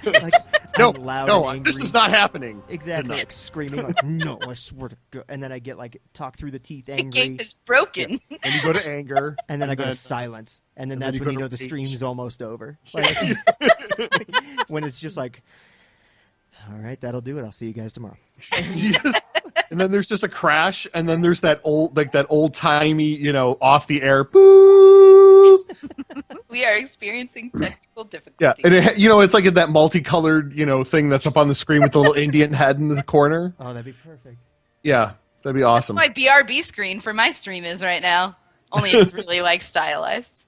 like, no, I'm loud no, and angry. this is not happening. Exactly, like screaming like, no, I swear to God. And then I get like talk through the teeth angry. The game is broken. Yeah. And you go to anger. And then I go to silence. And then that's when you know the stream's almost over. Like, when it's just like, all right, that'll do it. I'll see you guys tomorrow. And then there's just a crash, and then there's that old timey, you know, off the air. Boop. We are experiencing technical difficulties. Yeah, and it's like that multicolored, you know, thing that's up on the screen with the little Indian head in the corner. Oh, that'd be perfect. Yeah, that'd be awesome. That's my BRB screen for my stream is right now. Only it's really like stylized.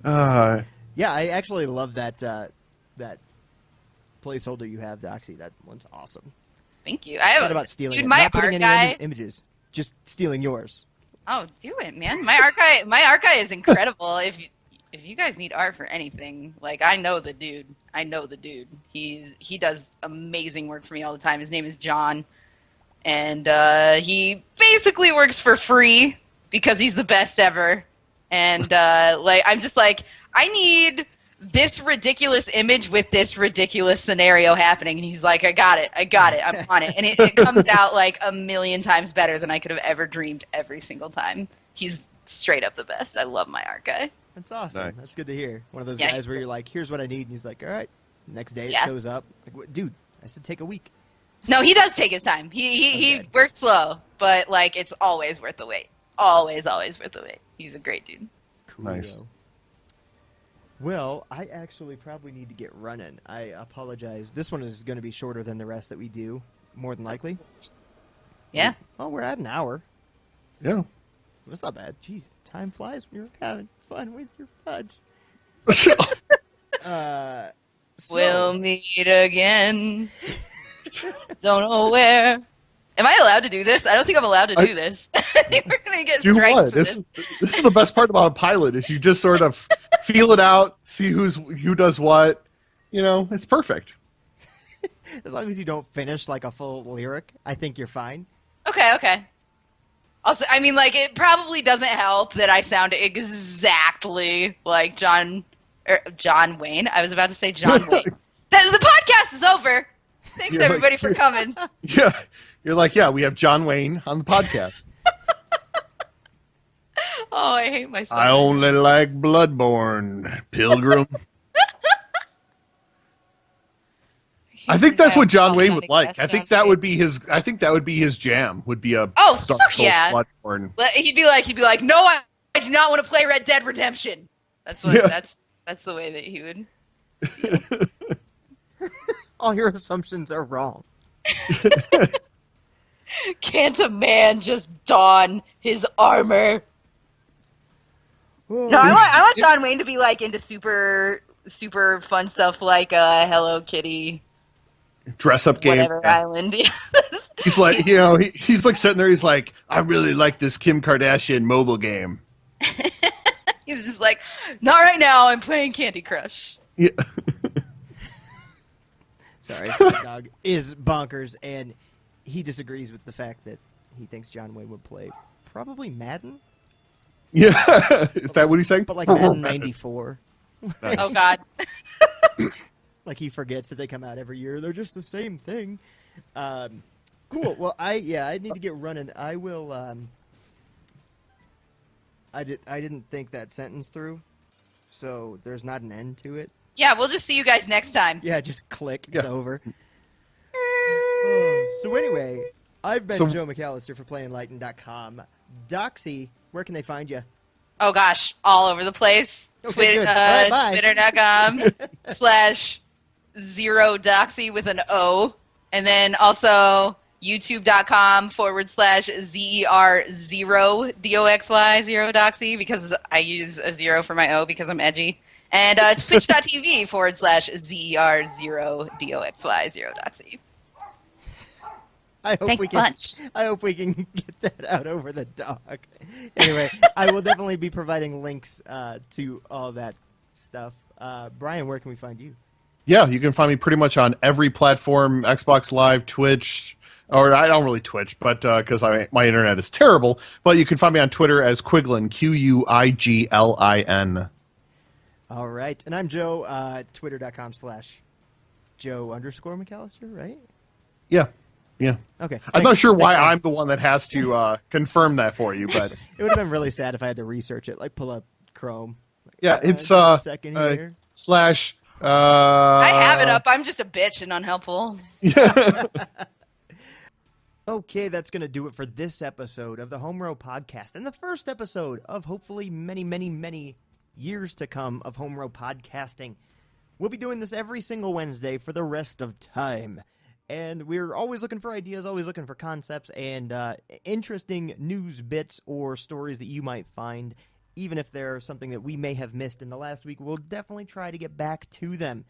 Yeah, I actually love that placeholder you have, Doxy. That one's awesome. Thank you. I have not about stealing dude, it. my Not putting archive... any images, just stealing yours. Oh, do it, man. My archive is incredible. If you guys need art for anything, like, I know the dude. He does amazing work for me all the time. His name is John, and he basically works for free because he's the best ever. And like, I'm just like, I need this ridiculous image with this ridiculous scenario happening, and he's like, I got it, I'm on it. And it comes out like a million times better than I could have ever dreamed every single time. He's straight up the best. I love my art guy. That's awesome. Nice. That's good to hear. One of those guys where you're like, here's what I need, and he's like, all right. Next day it shows up. Like, what, dude, I said take a week. No, he does take his time. He works slow, but like, it's always worth the wait. Always worth the wait. He's a great dude. Cool. Nice. Well, I actually probably need to get running. I apologize. This one is going to be shorter than the rest that we do, more than likely. Yeah. Oh, we're at an hour. Yeah. That's not bad. Jeez, time flies when you're having fun with your buds. We'll meet again. Don't know where. Am I allowed to do this? I don't think I'm allowed to do this. I think we're gonna get strikes for this. This is the best part about a pilot, is you just sort of feel it out, see who does what. You know, it's perfect. As long as you don't finish like a full lyric, I think you're fine. Okay. Also, I mean, like, it probably doesn't help that I sound exactly like John Wayne. I was about to say John Wayne. The podcast is over. Thanks, everybody, for coming. Yeah. You're like, yeah, we have John Wayne on the podcast. Oh, I hate myself. I only like Bloodborne, Pilgrim. I think that's what John Wayne would like. I think that would be his. I think that would be his jam. Would be a Dark Souls Bloodborne. He'd be like, no, I do not want to play Red Dead Redemption. That's what. Yeah. That's the way that he would. All your assumptions are wrong. Can't a man just don his armor? No, I want John Wayne to be like into super fun stuff like Hello Kitty. Dress up game. Whatever island. He's like, you know, he's like sitting there. He's like, I really like this Kim Kardashian mobile game. He's just like, not right now. I'm playing Candy Crush. Yeah. Sorry, the dog is bonkers, and he disagrees with the fact that he thinks John Wayne would play probably Madden, Yeah. Is that what he's saying? but like Madden 94. Nice. Oh God. Like he forgets that they come out every year. They're just the same thing. Cool. Well, I need to get running. I will. I didn't think that sentence through, so there's not an end to it. Yeah, we'll just see you guys next time. Yeah, just click. It's Yeah. over. So anyway, I've been Joe McAllister for PlayEnlighten.com. Doxy, where can they find you? Oh gosh, all over the place. Okay, good. All right, bye. Twitter.com/0doxy with an O. And then also youtube.com/ZER0DOXY, 0doxy, because I use a 0 for my O because I'm edgy. And twitch.tv/ZER0DOXY, 0doxy. Thanks a bunch. I hope we can get that out over the dog. Anyway, I will definitely be providing links to all that stuff. Brian, where can we find you? Yeah, you can find me pretty much on every platform, Xbox Live, Twitch, or I don't really Twitch, but because my internet is terrible. But you can find me on Twitter as Quiglin, Quiglin. All right, and I'm Joe, twitter.com/Joe_McAllister, right? Yeah. Okay. I'm not sure why Thanks, I'm the one that has to confirm that for you, but it would have been really sad if I had to research it, like pull up Chrome. yeah, it's just a second here. / I have it up. I'm just a bitch and unhelpful. Okay, that's going to do it for this episode of the Homerow podcast, and the first episode of hopefully many, many, many years to come of Homerow podcasting. We'll be doing this every single Wednesday for the rest of time, and we're always looking for ideas, always looking for concepts, and interesting news bits or stories that you might find. Even if they're something that we may have missed in the last week, we'll definitely try to get back to them.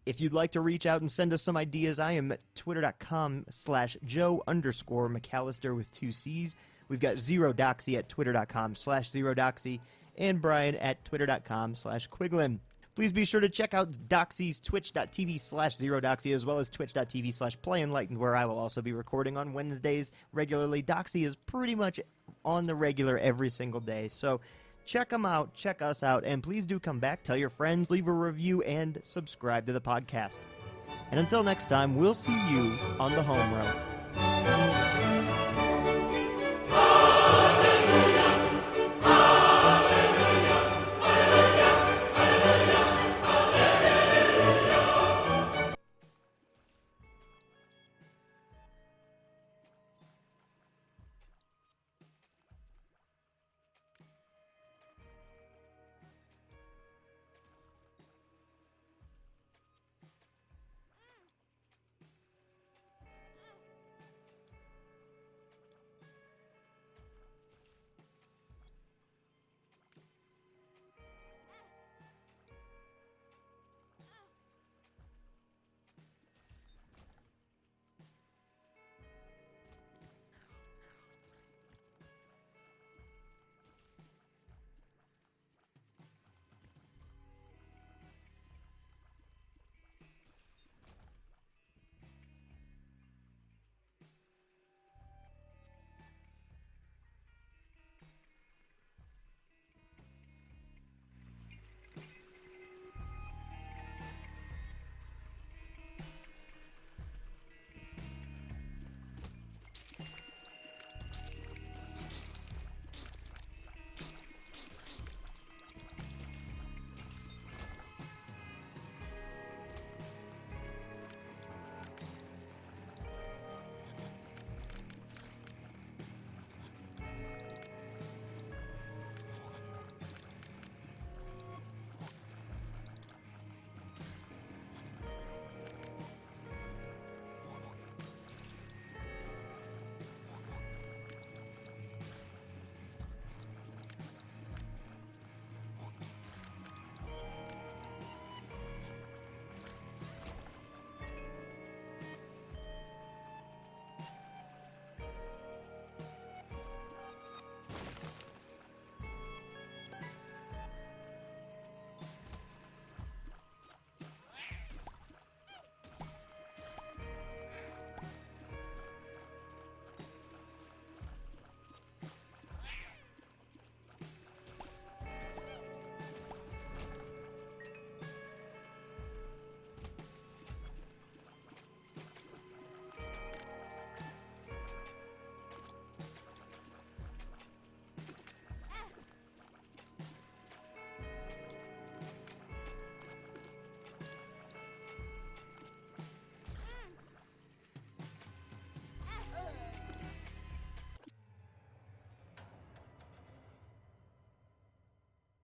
If you'd like to reach out and send us some ideas, I am at twitter.com/Joe_McAllister with 2 C's. We've got 0doxy at twitter.com/0doxy, and Brian at twitter.com/Quiglin. Please be sure to check out Doxy's twitch.tv/0doxy as well as twitch.tv/PlayEnlightened, where I will also be recording on Wednesdays regularly. Doxy is pretty much on the regular every single day, so check them out, check us out, and please do come back, tell your friends, leave a review, and subscribe to the podcast. And until next time, we'll see you on the Homerow.